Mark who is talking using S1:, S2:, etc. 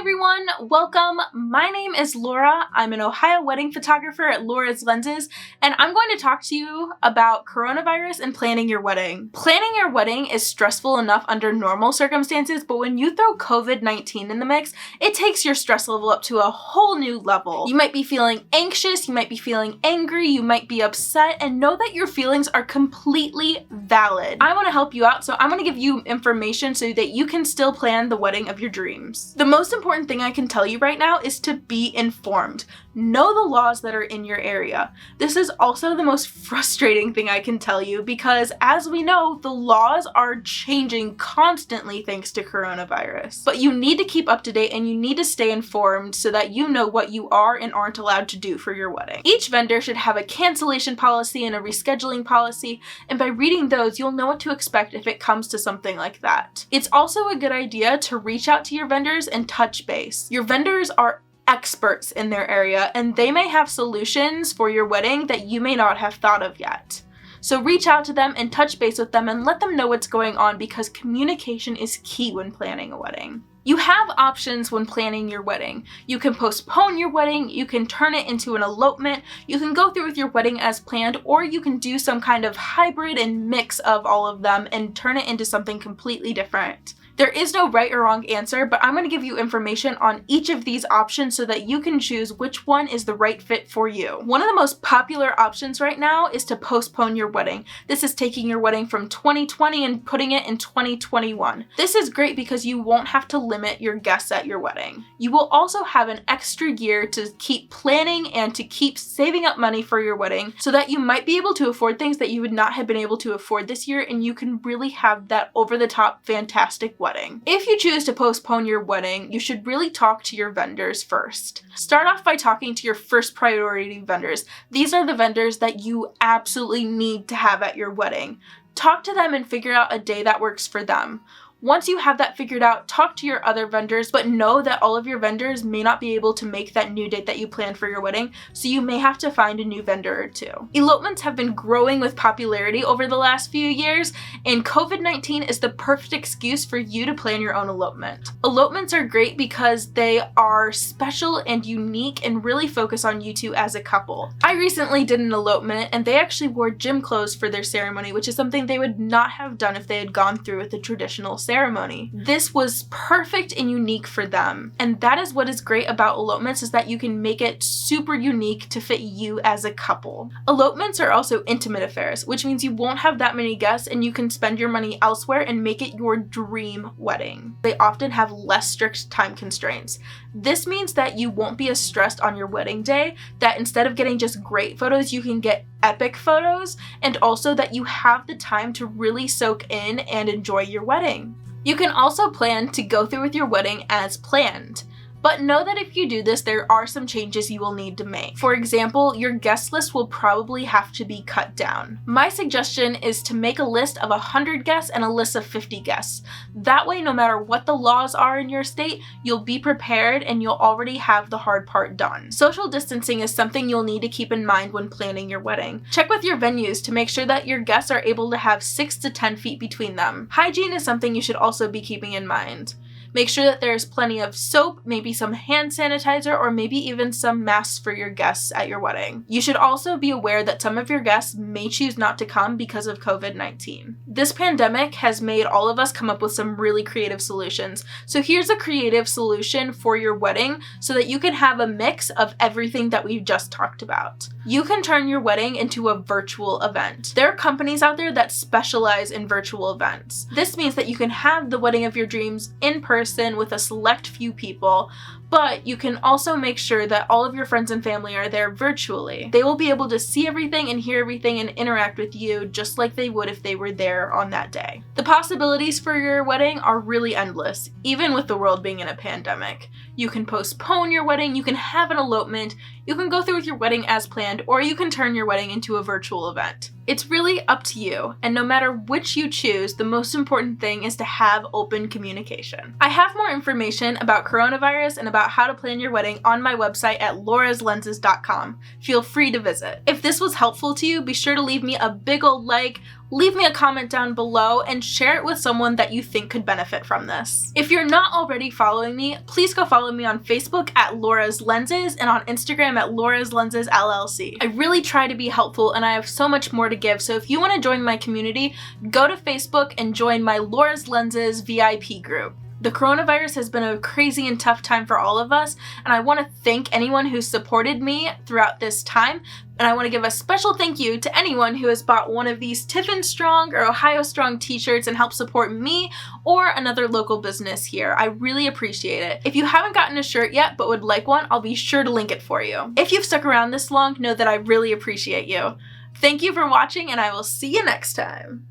S1: everyone, welcome. My name is Laura. I'm an Ohio wedding photographer at Laura's Lenses, and I'm going to talk to you about coronavirus and planning your wedding. Planning your wedding is stressful enough under normal circumstances, but when you throw COVID-19 in the mix, it takes your stress level up to a whole new level. You might be feeling anxious, you might be feeling angry, you might be upset, and know that your feelings are completely valid. I want to help you out, so I'm going to give you information so that you can still plan the wedding of your dreams. The most important thing I can tell you right now is to be informed. Know the laws that are in your area. This is also the most frustrating thing I can tell you because, as we know, the laws are changing constantly thanks to coronavirus. But you need to keep up to date and you need to stay informed so that you know what you are and aren't allowed to do for your wedding. Each vendor should have a cancellation policy and a rescheduling policy, and by reading those, you'll know what to expect if it comes to something like that. It's also a good idea to reach out to your vendors and touch base. Your vendors are experts in their area and they may have solutions for your wedding that you may not have thought of yet. So reach out to them and touch base with them and let them know what's going on because communication is key when planning a wedding. You have options when planning your wedding. You can postpone your wedding, you can turn it into an elopement, you can go through with your wedding as planned, or you can do some kind of hybrid and mix of all of them and turn it into something completely different. There is no right or wrong answer, but I'm going to give you information on each of these options so that you can choose which one is the right fit for you. One of the most popular options right now is to postpone your wedding. This is taking your wedding from 2020 and putting it in 2021. This is great because you won't have to limit your guests at your wedding. You will also have an extra year to keep planning and to keep saving up money for your wedding so that you might be able to afford things that you would not have been able to afford this year, and you can really have that over-the-top fantastic wedding. If you choose to postpone your wedding, you should really talk to your vendors first. Start off by talking to your first priority vendors. These are the vendors that you absolutely need to have at your wedding. Talk to them and figure out a day that works for them. Once you have that figured out, talk to your other vendors, but know that all of your vendors may not be able to make that new date that you planned for your wedding, so you may have to find a new vendor or two. Elopements have been growing with popularity over the last few years, and COVID-19 is the perfect excuse for you to plan your own elopement. Elopements are great because they are special and unique and really focus on you two as a couple. I recently did an elopement, and they actually wore gym clothes for their ceremony, which is something they would not have done if they had gone through with the traditional ceremony. This was perfect and unique for them. And that is what is great about elopements, is that you can make it super unique to fit you as a couple. Elopements are also intimate affairs, which means you won't have that many guests and you can spend your money elsewhere and make it your dream wedding. They often have less strict time constraints. This means that you won't be as stressed on your wedding day, that instead of getting just great photos, you can get epic photos, and also that you have the time to really soak in and enjoy your wedding. You can also plan to go through with your wedding as planned. But know that if you do this, there are some changes you will need to make. For example, your guest list will probably have to be cut down. My suggestion is to make a list of 100 guests and a list of 50 guests. That way, no matter what the laws are in your state, you'll be prepared and you'll already have the hard part done. Social distancing is something you'll need to keep in mind when planning your wedding. Check with your venues to make sure that your guests are able to have 6 to 10 feet between them. Hygiene is something you should also be keeping in mind. Make sure that there's plenty of soap, maybe some hand sanitizer, or maybe even some masks for your guests at your wedding. You should also be aware that some of your guests may choose not to come because of COVID-19. This pandemic has made all of us come up with some really creative solutions. So here's a creative solution for your wedding so that you can have a mix of everything that we've just talked about. You can turn your wedding into a virtual event. There are companies out there that specialize in virtual events. This means that you can have the wedding of your dreams in person with a select few people, but you can also make sure that all of your friends and family are there virtually. They will be able to see everything and hear everything and interact with you just like they would if they were there on that day. The possibilities for your wedding are really endless, even with the world being in a pandemic. You can postpone your wedding, you can have an elopement, you can go through with your wedding as planned, or you can turn your wedding into a virtual event. It's really up to you, and no matter which you choose, the most important thing is to have open communication. I have more information about coronavirus and about how to plan your wedding on my website at lauraslenses.com. Feel free to visit. If this was helpful to you, be sure to leave me a big old like, leave me a comment down below and share it with someone that you think could benefit from this. If you're not already following me, please go follow me on Facebook at Laura's Lenses and on Instagram at Laura's Lenses LLC. I really try to be helpful and I have so much more to give, so if you want to join my community, go to Facebook and join my Laura's Lenses VIP group. The coronavirus has been a crazy and tough time for all of us, and I want to thank anyone who supported me throughout this time, and I want to give a special thank you to anyone who has bought one of these Tiffin Strong or Ohio Strong t-shirts and helped support me or another local business here. I really appreciate it. If you haven't gotten a shirt yet but would like one, I'll be sure to link it for you. If you've stuck around this long, know that I really appreciate you. Thank you for watching, and I will see you next time.